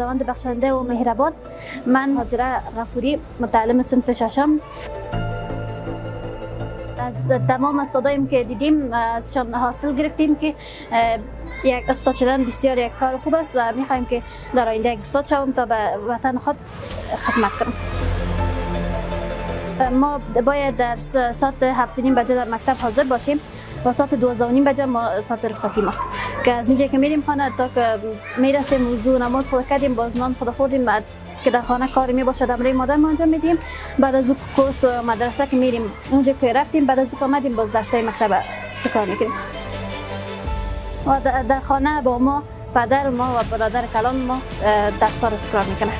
خداوند بخشنده و مهربان. من هاجره غفوری، متعلم صنف ششم. از تمام استادایم که دیدیم ازشان حاصل گرفتیم که یک استاد شدن بسیار یک کار خوب است و میخوایم که در آینده یک استاد شوم تا به وطن خود خدمت کنم. ما باید در ساعت 7:30 بجه در مکتب حاضر باشیم و ساعت 12:30 بجه ما ساعت رخصتی ماست که از اینجا که میریم خانه تا که میرسیم وضو نماز خود کردیم، باز نان خود خوردیم، که در خانه کاری می باشد امروی مادر ما انجام میدیم. بعد از کورس مدرسه که میریم اونجا که رفتیم، بعد از آمدیم باز درسای مکتب تکرار میکنیم. و در خانه با ما پدر ما و برادر کلان ما درسا رو تکرار میکنه.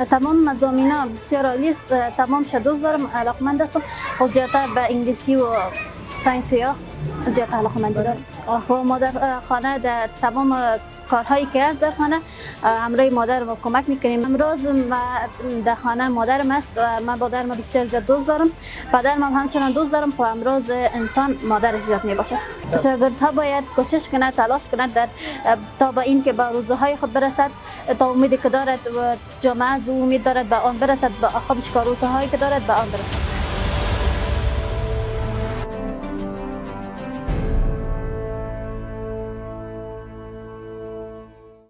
تمام مضامین‌ها بسیار عالی است. تمام دوست دارم، علاقمند هستم. خود زیادتر به انگلیسی و ساینسی ها زیاد علاقمند دارم. خب ما در خانه در تمام کارهایی که از در خانه همراه مادر ما کمک میکنیم. امروز در خانه مادرم است و من مادرم بسیار زیاد دوست دارم. پدرم هم همچنان دوست دارم. خب امروز انسان مادرش زیاد میباشد. شاگردها باید کوشش کنند، تلاش کنند تا به این که به روزهای خود برسد، تا امیدی که دارد و جامعه از امید دارد به آن برسد، به خودش که روزهایی که دارد به آن برسد.